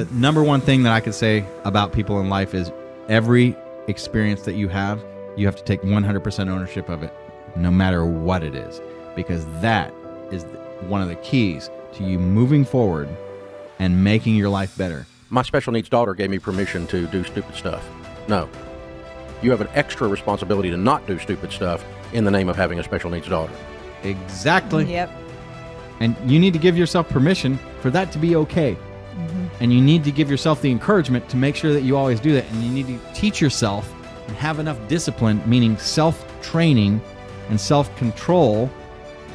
The number one thing that I could say about people in life is every experience that you have to take 100% ownership of it, no matter what it is, because that is one of the keys to you moving forward and making your life better. My special needs daughter gave me permission to do stupid stuff. No. You have an extra responsibility to not do stupid stuff in the name of having a special needs daughter. Exactly. Yep. And you need to give yourself permission for that to be okay. Mm-hmm. And you need to give yourself the encouragement to make sure that you always do that. And you need to teach yourself and have enough discipline, meaning self-training and self-control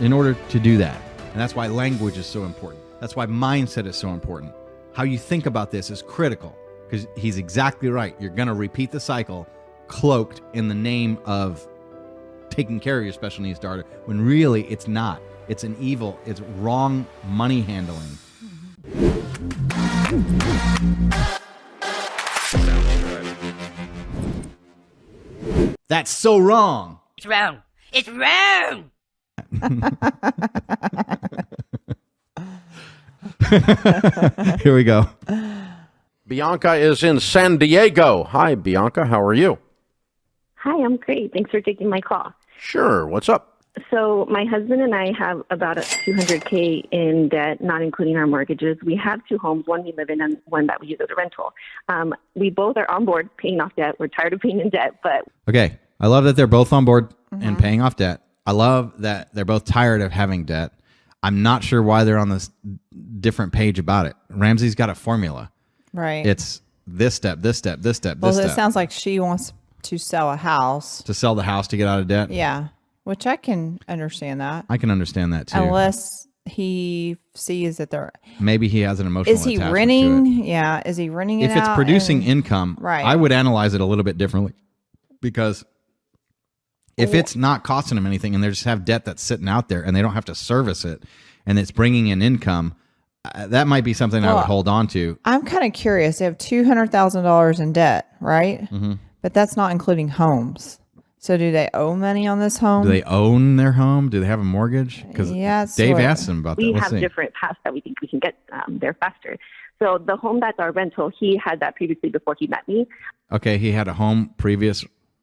in order to do that. And that's why language is so important. That's why mindset is so important. How you think about this is critical, because he's exactly right. You're going to repeat the cycle cloaked in the name of taking care of your special needs daughter, when really it's not. It's an evil, it's wrong money handling. That's so wrong. It's wrong. It's wrong. Here we go. Bianca is in San Diego. Hi, Bianca. How are you? Hi, I'm great. Thanks for taking my call. Sure. What's up? So my husband and I have about $200K in debt, not including our mortgages. We have two homes, one we live in and one that we use as a rental. We both are on board paying off debt. We're tired of being in debt, but... Okay. I love that they're both on board and paying off debt. I love that they're both tired of having debt. I'm not sure why they're on this different page about it. Ramsey's got a formula. Right. It's this step, this step, this step, this Well, step. it sounds like she wants to sell a house. To sell the house to get out of debt? Yeah, which I can understand that. I can understand that too. Unless he sees that they're... Maybe he has an emotional Is he attachment renting? to it. Yeah, is he renting it If it's out producing income, Right. I would analyze it a little bit differently, because if it's not costing them anything and they just have debt that's sitting out there and they don't have to service it and it's bringing in income, that might be something I would hold on to. I'm kind of curious. They have $200,000 in debt, right? Mm-hmm. But that's not including homes. So do they owe money on this home? Do they own their home? Do they have a mortgage? Because Yeah, Dave sort of. asked them about that. We Let's have see. different paths that we think we can get there faster. So the home that's our rental, he had that previously before he met me. Okay, he had a home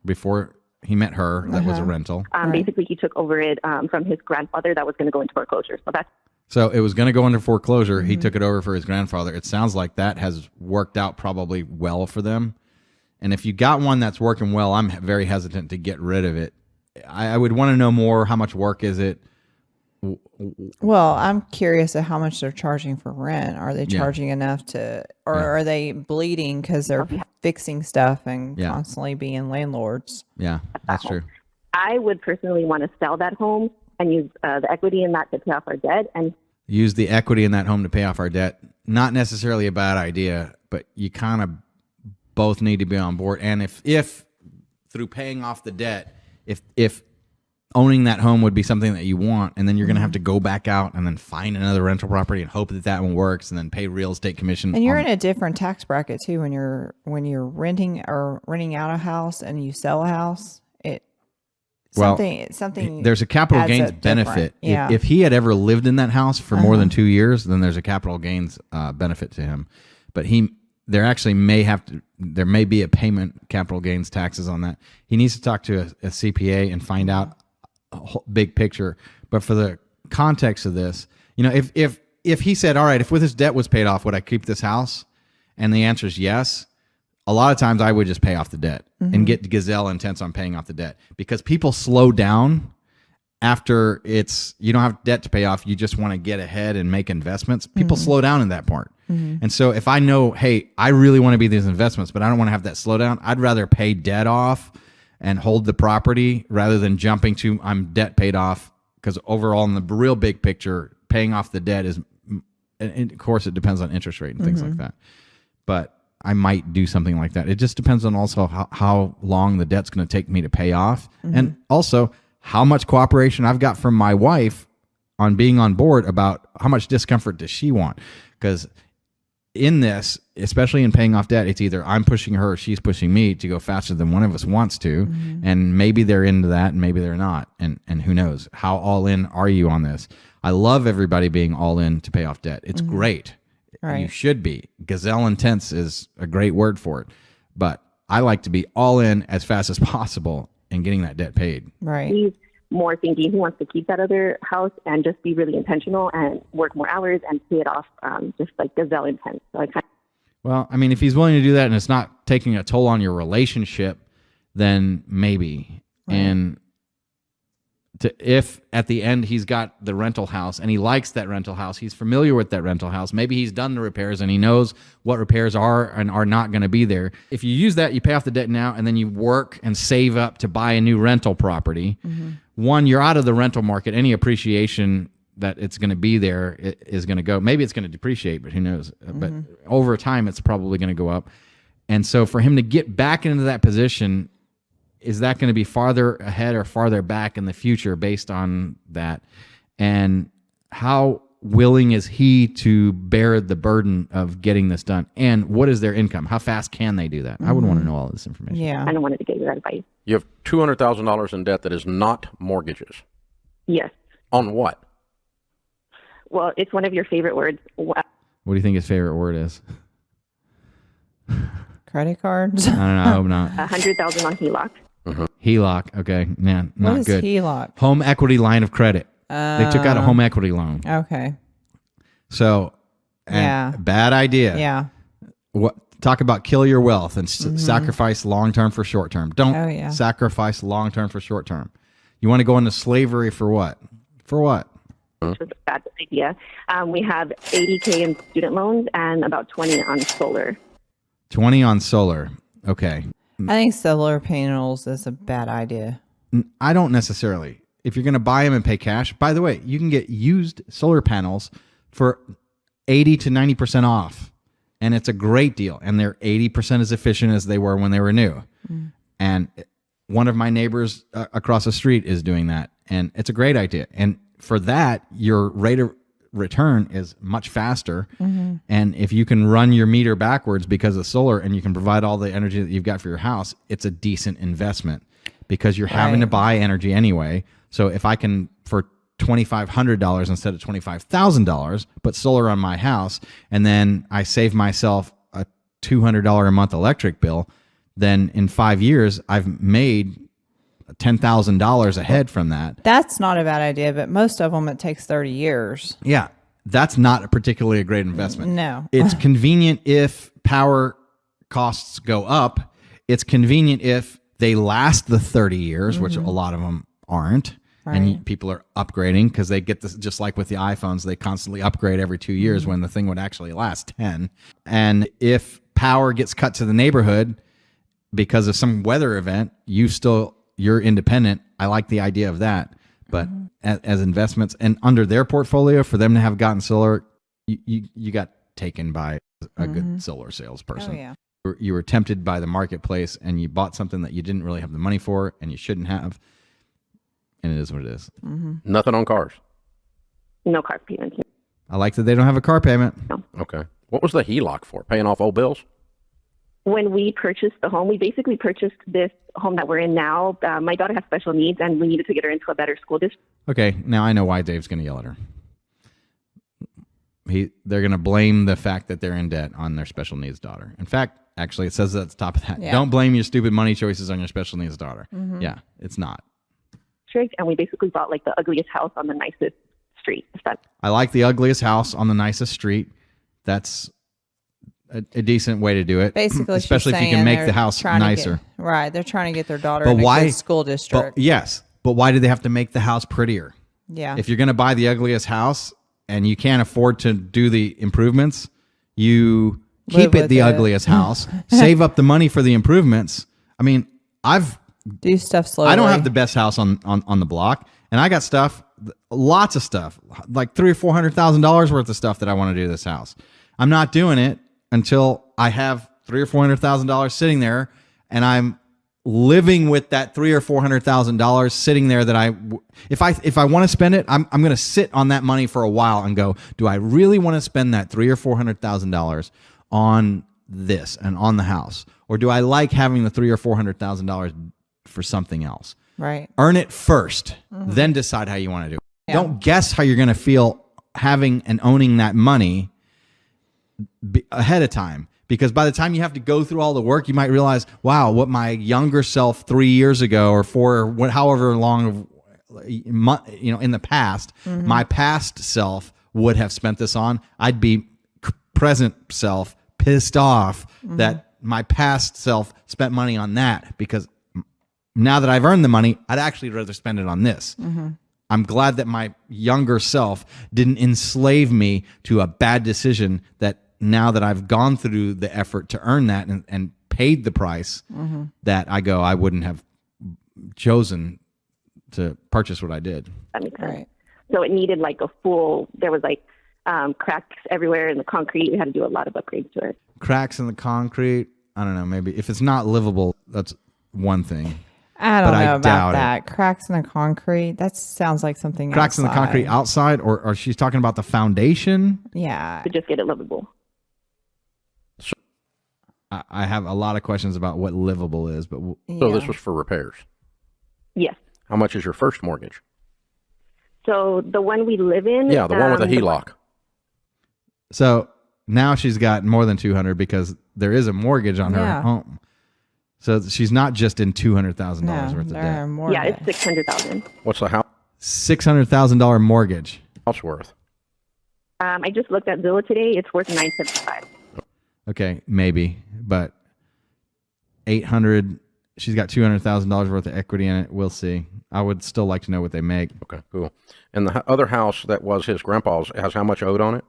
before he met her that was a rental. Basically, he took over it from his grandfather that was going to go into foreclosure. So it was going to go into foreclosure. Mm-hmm. He took it over for his grandfather. It sounds like that has worked out probably well for them. And if you got one that's working well, I'm very hesitant to get rid of it. I would want to know more. How much work is it? Well, I'm curious of how much they're charging for rent. Are they charging enough to, or are they bleeding because they're fixing stuff and constantly being landlords? Yeah, that's true. I would personally want to sell that home and use the equity in that to pay off our debt. And use the equity in that home to pay off our debt. Not necessarily a bad idea, but you kind of both need to be on board. And if through paying off the debt, if owning that home would be something that you want, and then you're going to have to go back out and then find another rental property and hope that that one works, and then pay real estate commission. And you're in a different tax bracket too when you're renting out a house and you sell a house. Something. There's a capital adds gains a different- benefit. Yeah. If he had ever lived in that house for more than 2 years, then there's a capital gains benefit to him. But there may be a payment capital gains taxes on that. He needs to talk to a CPA and find out a whole big picture. But for the context of this, if he said, all right, if with his debt was paid off, would I keep this house? And the answer is yes. A lot of times I would just pay off the debt and get gazelle intense on paying off the debt, because people slow down after you don't have debt to pay off. You just want to get ahead and make investments. People slow down in that part. And so if I know, hey, I really want to be these investments, but I don't want to have that slowdown, I'd rather pay debt off and hold the property rather than jumping to I'm debt paid off, because overall in the real big picture, paying off the debt is, and of course it depends on interest rate and things like that. But I might do something like that. It just depends on also how long the debt's going to take me to pay off. And also how much cooperation I've got from my wife on being on board about how much discomfort does she want. Because in this, especially in paying off debt, it's either I'm pushing her or she's pushing me to go faster than one of us wants to. And maybe they're into that and maybe they're not. And who knows? How all in are you on this? I love everybody being all in to pay off debt. It's great. Right. You should be. Gazelle intense is a great word for it. But I like to be all in as fast as possible and getting that debt paid. Right. He's more thinking he wants to keep that other house and just be really intentional and work more hours and pay it off, just like gazelle intense. So I kind Well, I mean, if he's willing to do that and it's not taking a toll on your relationship, then maybe. Right. And if at the end he's got the rental house and he likes that rental house, he's familiar with that rental house, maybe he's done the repairs and he knows what repairs are and are not going to be there. If you use that, you pay off the debt now and then you work and save up to buy a new rental property. One, you're out of the rental market. Any appreciation that it's going to be there is going to go. Maybe it's going to depreciate, but who knows? But over time, it's probably going to go up. And so for him to get back into that position, is that going to be farther ahead or farther back in the future based on that? And how willing is he to bear the burden of getting this done? And what is their income? How fast can they do that? I would want to know all this information. Yeah. of wanted to get your advice. You have $200,000 in debt that is not mortgages. Yes. On what? Well, it's one of your favorite words. What do you think his favorite word is? Credit cards. I don't know. I hope not. 100,000 on HELOC. HELOC. Okay. Man, not What is good. HELOC? Home equity line of credit. They took out a home equity loan. Okay. So, Yeah. bad idea. Yeah. What talk about kill your wealth and sacrifice long term for short term. Don't Oh, yeah. sacrifice long term for short term. You want to go into slavery for what? For what? Which was a bad idea. We have 80K in student loans and about 20 on solar. 20 on solar. Okay. I think solar panels is a bad idea. I don't necessarily. If you're going to buy them and pay cash, by the way, you can get used solar panels for 80 to 90% off. And it's a great deal. And they're 80% as efficient as they were when they were new. And one of my neighbors across the street is doing that. And it's a great idea. And for that, your rate of return is much faster. And if you can run your meter backwards because of solar and you can provide all the energy that you've got for your house, it's a decent investment because you're having to buy energy anyway. So if I can, for $2,500 instead of $25,000, put solar on my house, and then I save myself a $200 a month electric bill, then in 5 years, I've made $10,000 ahead from that. That's not a bad idea, but most of them, it takes 30 years. Yeah, that's not a particularly a great investment. No. It's convenient if power costs go up. It's convenient if they last the 30 years, which a lot of them aren't. Right. And people are upgrading because they get this, just like with the iPhones, they constantly upgrade every 2 years when the thing would actually last 10. And if power gets cut to the neighborhood because of some weather event, you're independent. I like the idea of that. But as investments and under their portfolio, for them to have gotten solar, you got taken by a good solar salesperson. Oh, yeah. You were tempted by the marketplace and you bought something that you didn't really have the money for and you shouldn't have. And it is what it is. Nothing on cars. No car payments. I like that they don't have a car payment. Okay. What was the HELOC for? Paying off old bills? When we purchased the home, we basically purchased this home that we're in now. My daughter has special needs, and we needed to get her into a better school district. Okay, now I know why Dave's going to yell at her. They're going to blame the fact that they're in debt on their special needs daughter. In fact, actually, it says at the top of that, don't blame your stupid money choices on your special needs daughter. Yeah, it's not. And we basically bought like the ugliest house on the nicest street. I like the ugliest house on the nicest street. That's a decent way to do it. Basically, especially if you can make the house nicer. Right. They're trying to get their daughter in a good school district. But why do they have to make the house prettier? Yeah. If you're going to buy the ugliest house and you can't afford to do the improvements, you keep it the ugliest house, save up the money for the improvements. I mean, do stuff slowly. I don't have the best house on the block, and I got stuff, lots of stuff, like $300,000 or $400,000 worth of stuff that I want to do to this house. I'm not doing it until I have $300,000 or $400,000 sitting there, and I'm living with that $300,000 or $400,000 sitting there. That if I want to spend it, I'm going to sit on that money for a while and go, do I really want to spend that $300,000 or $400,000 on this and on the house, or do I like having the $300,000 or $400,000 for something else? Right. Earn it first, then decide how you want to do it. Yeah. Don't guess how you're going to feel having and owning that money ahead of time, because by the time you have to go through all the work, you might realize, wow, what my younger self 3 years ago or however long, in the past, my past self would have spent this on. I'd be present self pissed off that my past self spent money on that, because now that I've earned the money, I'd actually rather spend it on this. I'm glad that my younger self didn't enslave me to a bad decision, that now that I've gone through the effort to earn that and paid the price, that I wouldn't have chosen to purchase what I did. That makes sense. Right. So it needed there was cracks everywhere in the concrete. We had to do a lot of upgrades to it. Cracks in the concrete. I don't know. Maybe if it's not livable, that's one thing. I don't But know I doubt about that. Cracks in the concrete. That sounds like something Cracks outside. in the concrete outside, or she's talking about the foundation? Yeah. To just get it livable. I have a lot of questions about what livable is, but So this was for repairs. Yes. How much is your first mortgage? So the one we live in. Yeah, the one with the HELOC. so now she's got more than 200 because there is a mortgage on her Yeah. home. So she's not just in $200,000 No, worth of there debt. are more. Yeah, of it's it. $600,000. What's the $600,000 mortgage. house worth? I just looked at Zillow today. It's worth $975. Okay, maybe, but 800. She's got $200,000 worth of equity in it. We'll see. I would still like to know what they make. Okay, cool. And the other house that was his grandpa's has how much owed on it?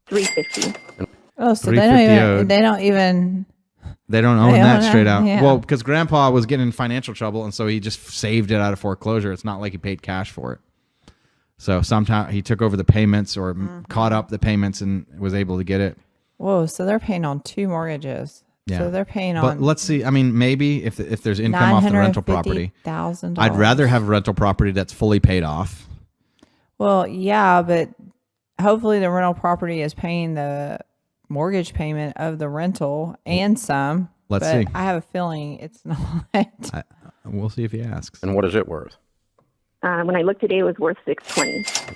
$350. Oh, so $350 owed. they don't even. They don't own They that own straight it, out. yeah. Well, because Grandpa was getting in financial trouble, and so he just saved it out of foreclosure. It's not like he paid cash for it. So sometime he took over the payments or caught up the payments and was able to get it. Whoa, so they're paying on 2 mortgages. Yeah. So they're paying But on. let's see. I mean, maybe if there's income off the rental property, $950,000. I'd rather have rental property that's fully paid off. Well, yeah, but hopefully the rental property is paying the mortgage payment of the rental and some. Let's but see. I have a feeling it's not. We'll see if he asks. And what is it worth? When I looked today, it was worth $620.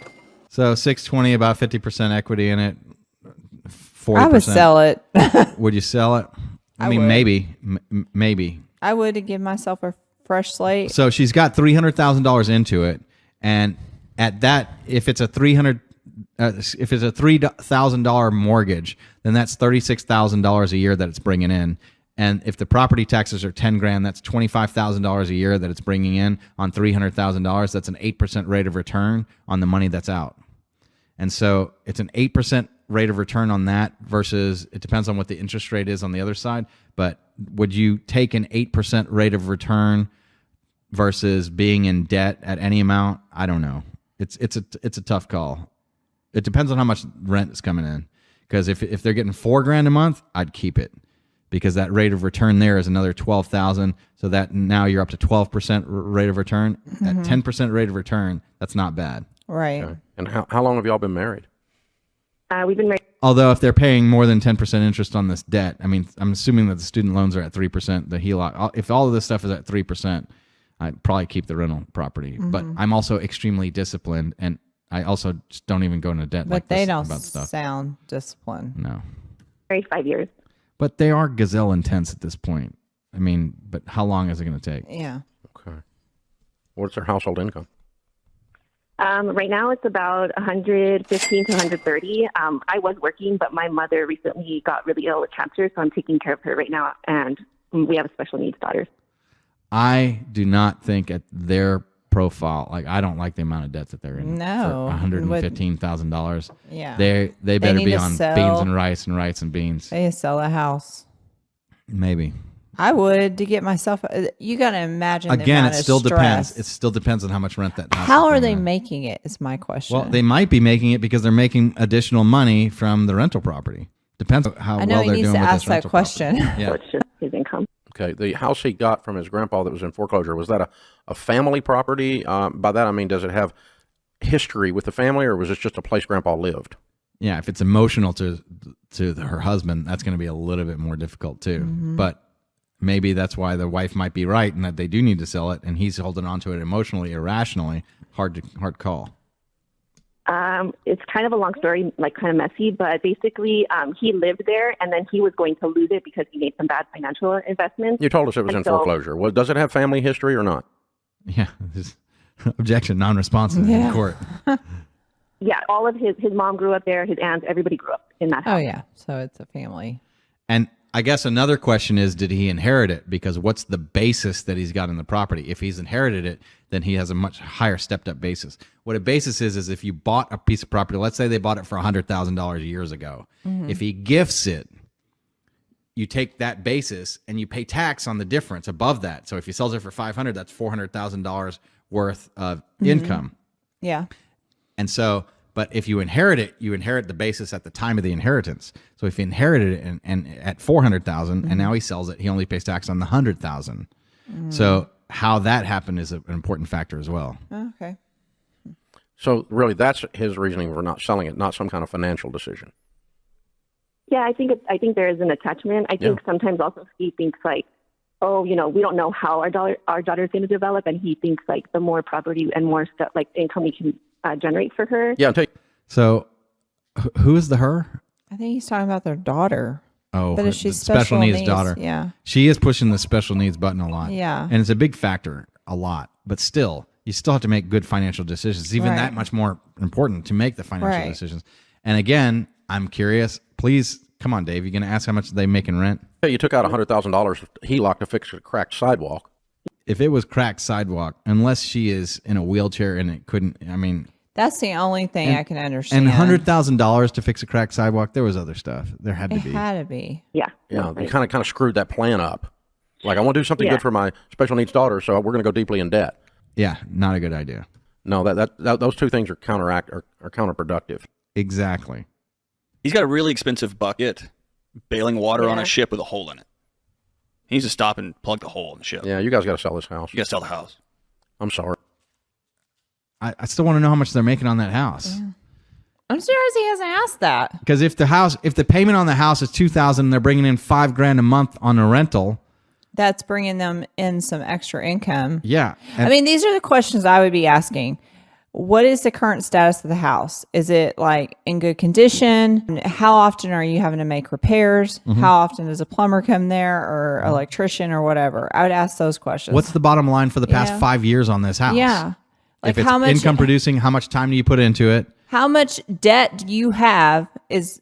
So 620, about 50% equity in it. 40%. I would sell it. Would you sell it? I mean, would. maybe, maybe. I would to give myself a fresh slate. So she's got $300,000 into it, and at that, if it's a $3,000 mortgage, then that's $36,000 a year that it's bringing in. And if the property taxes are $10,000, that's $25,000 a year that it's bringing in on $300,000. That's an 8% rate of return on the money that's out. And so it's an 8% rate of return on that versus, it depends on what the interest rate is on the other side. But would you take an 8% rate of return versus being in debt at any amount? I don't know. It's a tough call. It depends on how much rent is coming in. Because if they're getting $4,000 a month, I'd keep it, because that rate of return there is another $12,000. So that now you're up to 12% rate of return. At 10% rate of return, that's not bad. Right. Okay. And how long have y'all been married? We've been married. Although if they're paying more than 10% interest on this debt, I mean, I'm assuming that the student loans are at 3%. The HELOC, if all of this stuff is at 3%, I'd probably keep the rental property. But I'm also extremely disciplined, and I also just don't even go into debt But like they this don't about stuff. sound disciplined. No. Married 5 years. But they are gazelle intense at this point. I mean, but how long is it going to take? Yeah. Okay. What's their household income? Right now, it's about 115 to 130. I was working, but my mother recently got really ill with cancer, so I'm taking care of her right now, and we have a special needs daughter. I do not think at their profile, like, I don't like the amount of debt that they're in. No. For $115,000. Yeah. They better need be to on sell- beans and rice and beans. They sell a house. Maybe. I would to get myself. You got to imagine. the Again, amount it of still stress. depends. It still depends on how much rent that house How is are they bringing in. making it? Is my question. Well, they might be making it because they're making additional money from the rental property. Depends on how I know well he they're needs doing to with ask this that rental question. property. So Yeah. it's just his income. Okay. The house he got from his grandpa that was in foreclosure, was that a family property? By that, I mean, does it have history with the family, or was it just a place grandpa lived? Yeah, if it's emotional to her husband, that's going to be a little bit more difficult too. Mm-hmm. But maybe that's why the wife might be right and that they do need to sell it, and he's holding on to it emotionally, irrationally. Hard call. It's kind of a long story, like kind of messy, but basically he lived there and then he was going to lose it because he made some bad financial investments. You told us it was in foreclosure. Well, does it have family history or not? Yeah. Objection, non-responsive in court. Yeah, all of his mom grew up there, his aunts, everybody grew up in that house. Oh, yeah. So it's a family. And I guess another question is, did he inherit it? Because what's the basis that he's got in the property? If he's inherited it, then he has a much higher stepped up basis. What a basis is if you bought a piece of property, let's say they bought it for $100,000 years ago. Mm-hmm. If he gifts it, you take that basis and you pay tax on the difference above that. So if he sells it for $500,000, that's $400,000 worth of income. Yeah. And so, but if you inherit it, you inherit the basis at the time of the inheritance. So if he inherited it and at $400,000 and now he sells it, he only pays tax on the $100,000. So how that happened is an important factor as well. Okay. So really, that's his reasoning for not selling it, not some kind of financial decision. Yeah, I think there is an attachment. I think sometimes also he thinks like, oh, we don't know how our daughter's going to develop, and he thinks like the more property and more stuff like income we can generate for her. Yeah. So who is the her? I think he's talking about their daughter. Oh, but if she's special needs daughter. Yeah. She is pushing the special needs button a lot. Yeah. And it's a big factor, a lot. But still, you still have to make good financial decisions. It's even that much more important to make the financial decisions. And again, I'm curious. Please, come on, Dave. You're going to ask how much they make in rent? You took out $100,000 HELOC to fix a cracked sidewalk. If it was cracked sidewalk, unless she is in a wheelchair and it couldn't, I mean... That's the only thing I can understand. And $100,000 to fix a cracked sidewalk, there was other stuff. There had to be. It had to be. Yeah. Yeah, they kind of screwed that plan up. Like, I want to do something good for my special needs daughter, so we're going to go deeply in debt. Yeah, not a good idea. No, that those two things are counterproductive. Exactly. He's got a really expensive bucket bailing water on a ship with a hole in it. He needs to stop and plug the hole in the ship. Yeah, you guys got to sell this house. You got to sell the house. I'm sorry. I still want to know how much they're making on that house. Yeah. I'm surprised he hasn't asked that. Because if the payment on the house is $2,000 and they're bringing in $5,000 a month on a rental, that's bringing them in some extra income. Yeah. I mean, these are the questions I would be asking. What is the current status of the house? Is it like in good condition? How often are you having to make repairs? Mm-hmm. How often does a plumber come there or electrician or whatever? I would ask those questions. What's the bottom line for the past 5 years on this house? Yeah. Like if it's how much income producing, how much time do you put into it? How much debt do you have is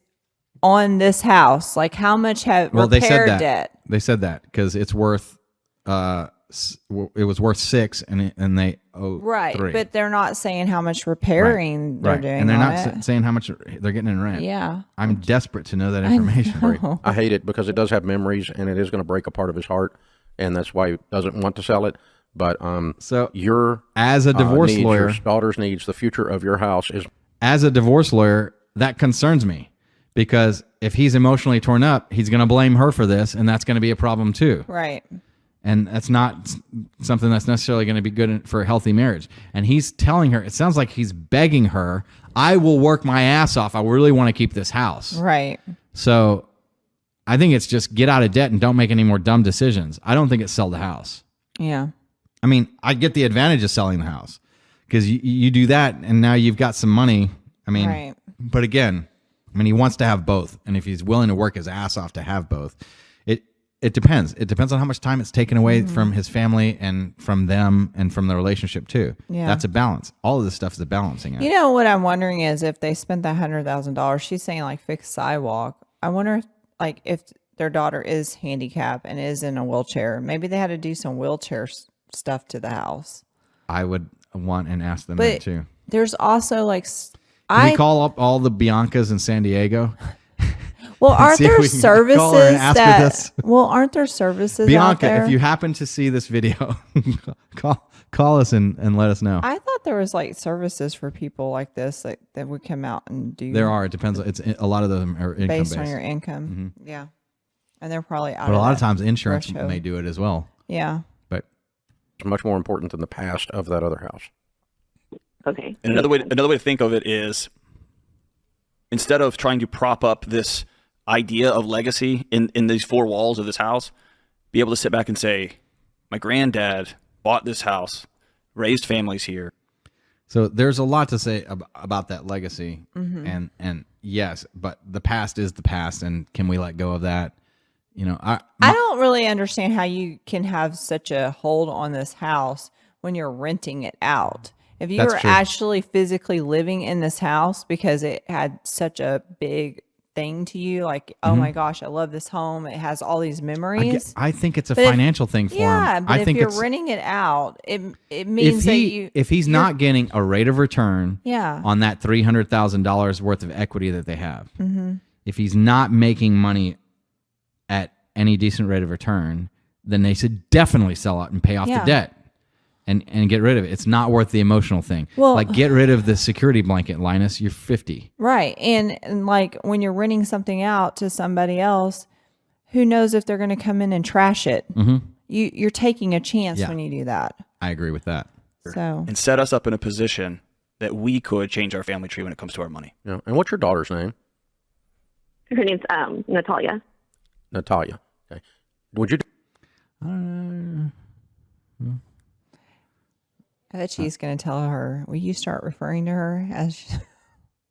on this house? Like how much repair they said that. debt? They said that because it's worth it was worth $6 and they owe $3. But they're not saying how much repairing they're doing, and they're on not it. saying how much they're getting in rent. Yeah, I'm desperate to know that information. I hate it because it does have memories and it is going to break a part of his heart, and that's why he doesn't want to sell it. But so your as a divorce lawyer, your daughter's needs, the future of your house is. As a divorce lawyer, that concerns me because if he's emotionally torn up, he's going to blame her for this, and that's going to be a problem too. Right. And that's not something that's necessarily going to be good for a healthy marriage. And he's telling her, it sounds like he's begging her, I will work my ass off. I really want to keep this house. Right. So I think it's just get out of debt and don't make any more dumb decisions. I don't think it's sell the house. Yeah. I mean, I get the advantage of selling the house because you do that and now you've got some money. I mean, but again, I mean, he wants to have both. And if he's willing to work his ass off to have both, it depends. It depends on how much time it's taken away from his family and from them and from the relationship too. Yeah. That's a balance. All of this stuff is a balancing act. You know what I'm wondering is if they spent that $100,000, she's saying like fixed sidewalk. I wonder if their daughter is handicapped and is in a wheelchair, maybe they had to do some wheelchair stuff to the house. I would want and ask them that too. There's also like, Can we call up all the Biancas in San Diego? Well, aren't there services aren't there services Bianca, out there? if you happen to see this video, call us and let us know. I thought there was like services for people like this that would come out and do. There are. It depends. It's a lot of them are income based based on your income. Mm-hmm. Yeah, and they're probably out. But a lot of times insurance may do it as well. Yeah, but it's much more important than the past of that other house. Okay. And another way to think of it is, instead of trying to prop up this idea of legacy in these four walls of this house, be able to sit back and say, my granddad bought this house, raised families here. So there's a lot to say about that legacy, and yes, but the past is the past, and can we let go of that? You know, I don't really understand how you can have such a hold on this house when you're renting it out. If you That's were true. actually physically living in this house because it had such a big thing to you, like, oh my gosh, I love this home. It has all these memories. I think it's a But if- financial thing for him. Yeah, but I if think you're it's renting it out, it means that you if he's not getting a rate of return Yeah. on that $300,000 worth of equity that they have, if he's not making money at any decent rate of return, then they should definitely sell out and pay off the Yeah. debt and get rid of it. It's not worth the emotional thing. Well- like, get rid of the security blanket, Linus. You're 50. Right. And like when you're renting something out to somebody else, who knows if they're going to come in and trash it? You're taking a chance Yeah. when you do that. I agree with that. So And set us up in a position that we could change our family tree when it comes to our money. Yeah. And what's your daughter's name? Her name's Natalia. Natalia. Okay. Would you? I bet she's going to tell her, will you start referring to her as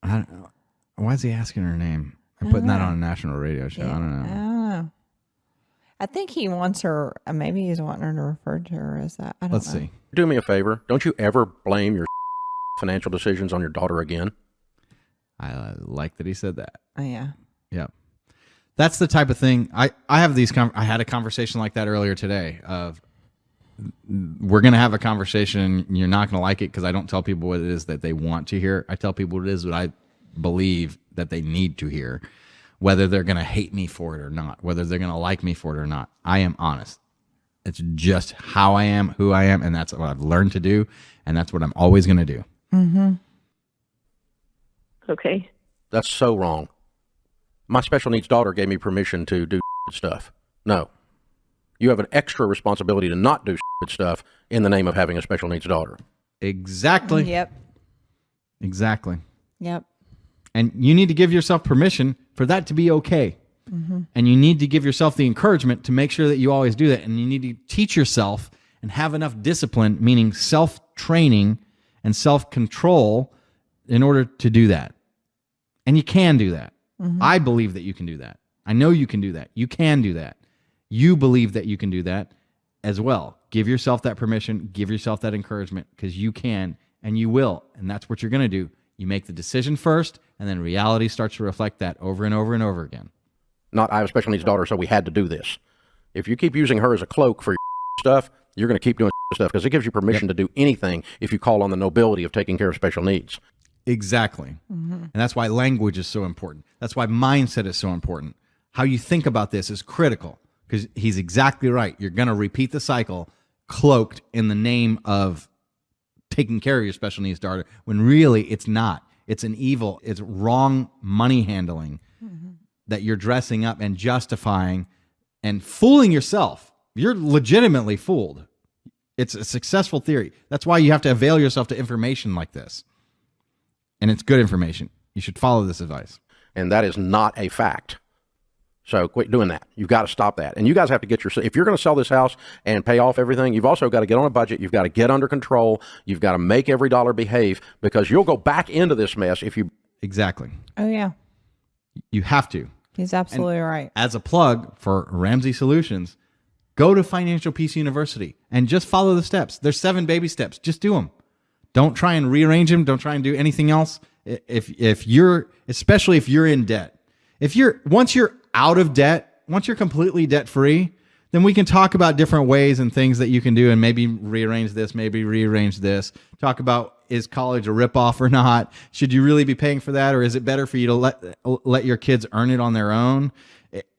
I don't know. Why is he asking her name and putting that on a national radio show? I don't I know. don't know. I think he wants her, maybe he's wanting her to refer to her as that. I don't Let's know. see. Do me a favor. Don't you ever blame your financial decisions on your daughter again. I like that he said that. Oh, yeah. Yeah. That's the type of thing I have these I had a conversation like that earlier today of we're going to have a conversation. You're not going to like it because I don't tell people what it is that they want to hear. I tell people what it is that I believe that they need to hear, whether they're going to hate me for it or not, whether they're going to like me for it or not. I am honest. It's just how I am, who I am, and that's what I've learned to do, and that's what I'm always going to do. Okay. That's so wrong. My special needs daughter gave me permission to do stuff. No. You have an extra responsibility to not do stuff in the name of having a special needs daughter. Exactly. Yep. Exactly. Yep. And you need to give yourself permission for that to be okay. And you need to give yourself the encouragement to make sure that you always do that. And you need to teach yourself and have enough discipline, meaning self-training and self-control in order to do that. And you can do that. I believe that you can do that. I know you can do that. You can do that. You believe that you can do that as well. Give yourself that permission. Give yourself that encouragement because you can and you will. And that's what you're going to do. You make the decision first, and then reality starts to reflect that over and over and over again. Not, I have a special needs daughter, so we had to do this. If you keep using her as a cloak for your stuff, you're going to keep doing stuff because it gives you permission to do anything if you call on the nobility of taking care of special needs. Exactly. And that's why language is so important. That's why mindset is so important. How you think about this is critical because he's exactly right. You're going to repeat the cycle cloaked in the name of taking care of your special needs daughter when really it's not. It's an evil, it's wrong money handling that you're dressing up and justifying and fooling yourself. You're legitimately fooled. It's a successful theory. That's why you have to avail yourself to information like this. And it's good information. You should follow this advice. And that is not a fact. So quit doing that. You've got to stop that. And you guys have to get if you're going to sell this house and pay off everything, you've also got to get on a budget. You've got to get under control. You've got to make every dollar behave because you'll go back into this mess if you. Exactly. Oh, yeah. You have to. He's absolutely right. As a plug for Ramsey Solutions, go to Financial Peace University and just follow the steps. There's 7 baby steps. Just do them. Don't try and rearrange them. Don't try and do anything else. If you're, especially if you're in debt, once you're out of debt, once you're completely debt free, then we can talk about different ways and things that you can do and maybe rearrange this, maybe rearrange this. Talk about, is college a ripoff or not? Should you really be paying for that? Or is it better for you to let your kids earn it on their own?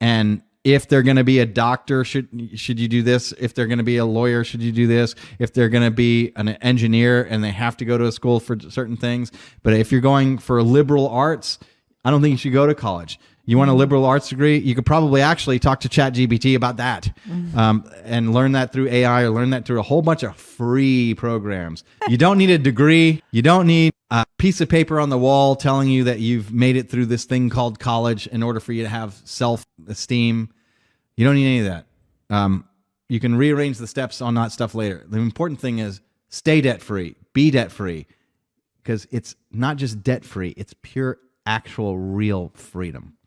And if they're going to be a doctor, should you do this? If they're going to be a lawyer, should you do this? If they're going to be an engineer and they have to go to a school for certain things. But if you're going for liberal arts, I don't think you should go to college. You want a liberal arts degree? You could probably actually talk to ChatGPT about that and learn that through AI or learn that through a whole bunch of free programs. You don't need a degree. You don't need a piece of paper on the wall telling you that you've made it through this thing called college in order for you to have self-esteem. You don't need any of that. You can rearrange the steps on that stuff later. The important thing is stay debt-free, be debt-free. because it's not just debt free; it's pure, actual, real freedom,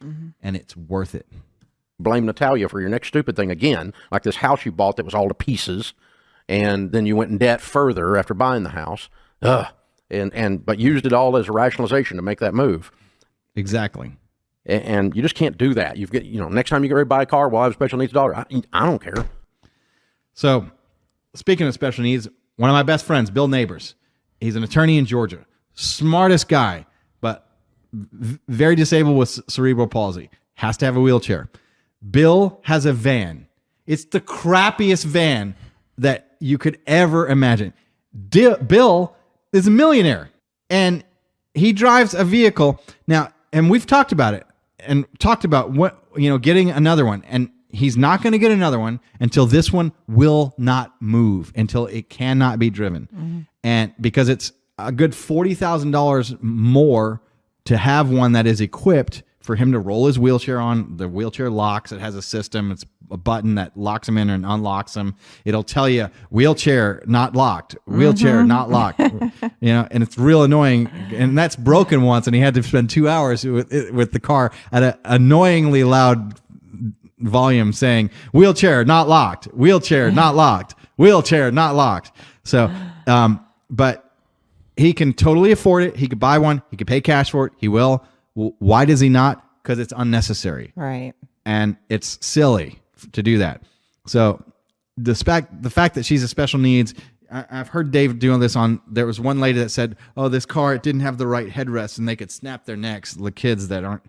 and it's worth it. Blame Natalia for your next stupid thing again, like this house you bought that was all to pieces, and then you went in debt further after buying the house. But used it all as a rationalization to make that move. Exactly. And you just can't do that. You've got, next time you get ready to buy a car, well, I have a special needs daughter. I don't care. So, speaking of special needs, one of my best friends, Bill Neighbors, he's an attorney in Georgia, smartest guy, but very disabled with cerebral palsy, has to have a wheelchair. Bill has a van. It's the crappiest van that you could ever imagine. Bill is a millionaire, and he drives a vehicle now, and we've talked about it and talked about what, getting another one, and he's not going to get another one until this one will not move, until it cannot be driven. And because it's a good $40,000 more to have one that is equipped for him to roll his wheelchair on. The wheelchair locks. It has a system. It's a button that locks him in and unlocks him. It'll tell you wheelchair not locked, wheelchair not locked. And it's real annoying. And that's broken once, and he had to spend 2 hours with the car at an annoyingly loud volume saying wheelchair not locked, wheelchair not locked, wheelchair not locked. So, but he can totally afford it. He could buy one. He could pay cash for it. He will. Well, why does he not? Because it's unnecessary. Right. And it's silly to do that. So the fact that she's a special needs, I've heard Dave doing this there was one lady that said, oh, this car, it didn't have the right headrest and they could snap their necks, the kids that aren't.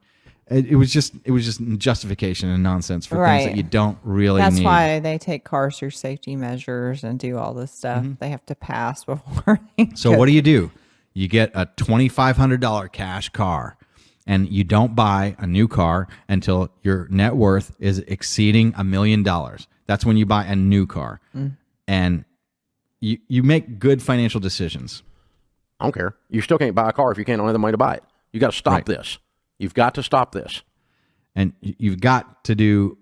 It was just justification and nonsense for things that you don't really need. That's why they take cars through safety measures and do all this stuff. They have to pass before. So what do? You get a $2,500 cash car. And you don't buy a new car until your net worth is exceeding $1 million. That's when you buy a new car. And you make good financial decisions. I don't care. You still can't buy a car if you can't have the money to buy it. You got to stop this. You've got to stop this. And you've got to do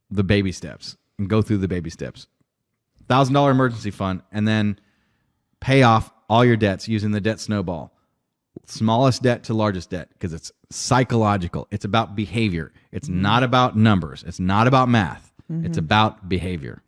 the baby steps and go through the baby steps. $1,000 emergency fund, and then pay off all your debts using the debt snowball. Smallest debt to largest debt, because it's psychological. It's about behavior. It's not about numbers. It's not about math. It's about behavior.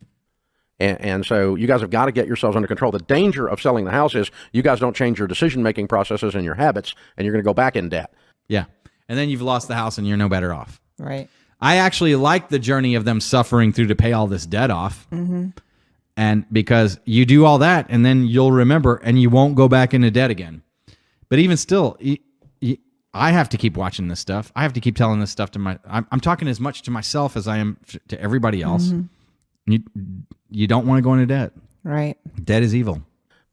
And so you guys have got to get yourselves under control. The danger of selling the house is you guys don't change your decision-making processes and your habits, and you're going to go back in debt. Yeah. And then you've lost the house and you're no better off. Right. I actually like the journey of them suffering through to pay all this debt off. And because you do all that, and then you'll remember, and you won't go back into debt again. But even still, I have to keep watching this stuff. I have to keep telling this stuff to I'm talking as much to myself as I am to everybody else. You don't want to go into debt. Right. Debt is evil.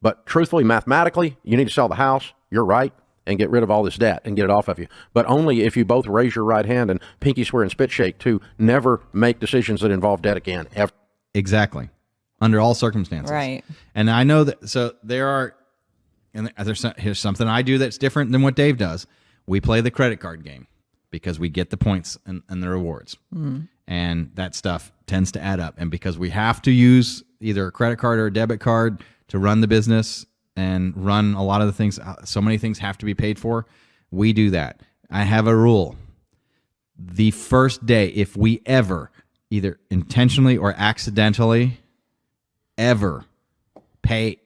But truthfully, mathematically, you need to sell the house. You're right. And get rid of all this debt and get it off of you. But only if you both raise your right hand and pinky swear and spit shake to never make decisions that involve debt again. Ever. Exactly. Under all circumstances. Right. And I know that, so there are, and here's something I do that's different than what Dave does. We play the credit card game because we get the points and the rewards. And that stuff tends to add up. And because we have to use either a credit card or a debit card to run the business and run a lot of the things, so many things have to be paid for, we do that. I have a rule. The first day, if we ever, either intentionally or accidentally, ever pay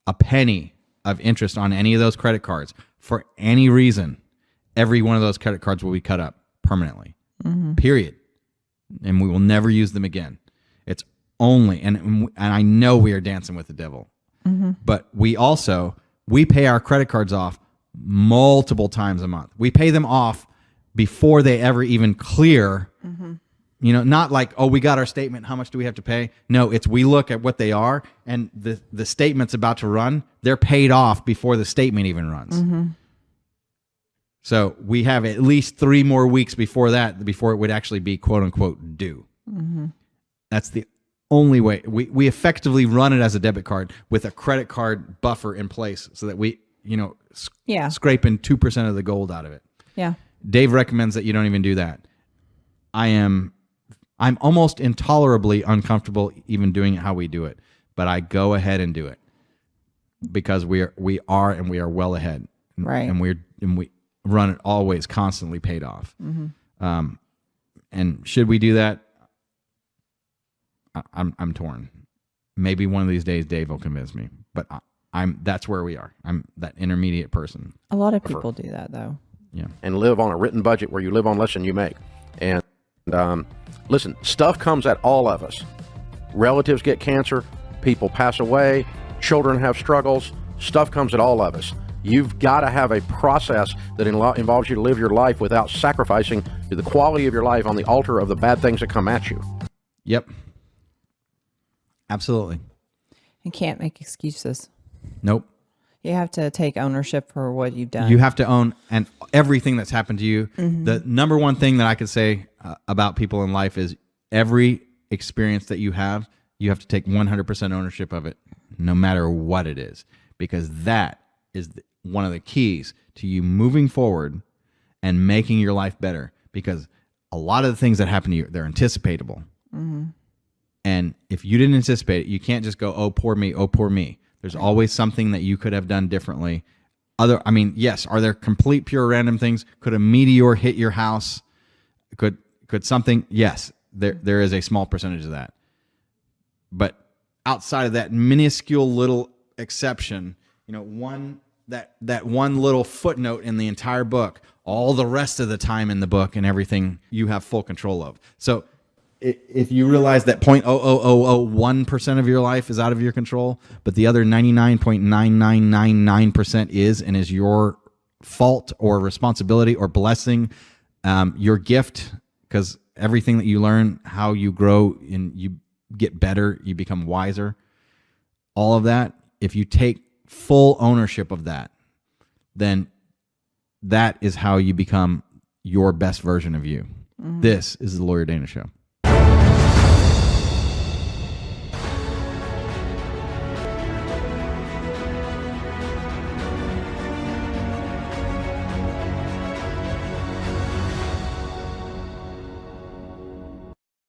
a penny of interest on any of those credit cards for any reason, every one of those credit cards will be cut up permanently. Period. And we will never use them again. It's only, and I know we are dancing with the devil, but we pay our credit cards off multiple times a month. We pay them off before they ever even clear. You know, not like, oh, we got our statement, how much do we have to pay? No, it's we look at what they are, and the statement's about to run, they're paid off before the statement even runs. So we have at least 3 more weeks before it would actually be quote unquote due. That's the only way. We effectively run it as a debit card with a credit card buffer in place so that we, scraping 2% of the gold out of it. Yeah. Dave recommends that you don't even do that. I'm almost intolerably uncomfortable even doing it how we do it, but I go ahead and do it. because we are and we are well ahead. Right. And we run it always constantly paid off. And should we do that? I'm torn. Maybe one of these days Dave will convince me, but that's where we are. I'm that intermediate person. A lot of people do that though. Yeah. And live on a written budget where you live on less than you make. And listen, stuff comes at all of us. Relatives get cancer, people pass away, children have struggles, stuff comes at all of us. You've got to have a process that involves you to live your life without sacrificing the quality of your life on the altar of the bad things that come at you. Yep. Absolutely. You can't make excuses. Nope. You have to take ownership for what you've done. You have to own and everything that's happened to you. The number one thing that I could say about people in life is every experience that you have to take 100% ownership of it, no matter what it is, because that is one of the keys to you moving forward and making your life better. Because a lot of the things that happen to you, they're anticipatable. And if you didn't anticipate it, you can't just go, oh, poor me, oh, poor me. There's always something that you could have done differently. Yes, are there complete pure random things? Could a meteor hit your house? Could something? Yes, there is a small percentage of that. But outside of that minuscule little exception, that one little footnote in the entire book, all the rest of the time in the book and everything you have full control of. So if you realize that 0.00001% of your life is out of your control, but the other 99.9999% is your fault or responsibility or blessing, your gift, because everything that you learn, how you grow and you get better, you become wiser, all of that, if you take full ownership of that, then that is how you become your best version of you. This is the Lawyer Dana Show.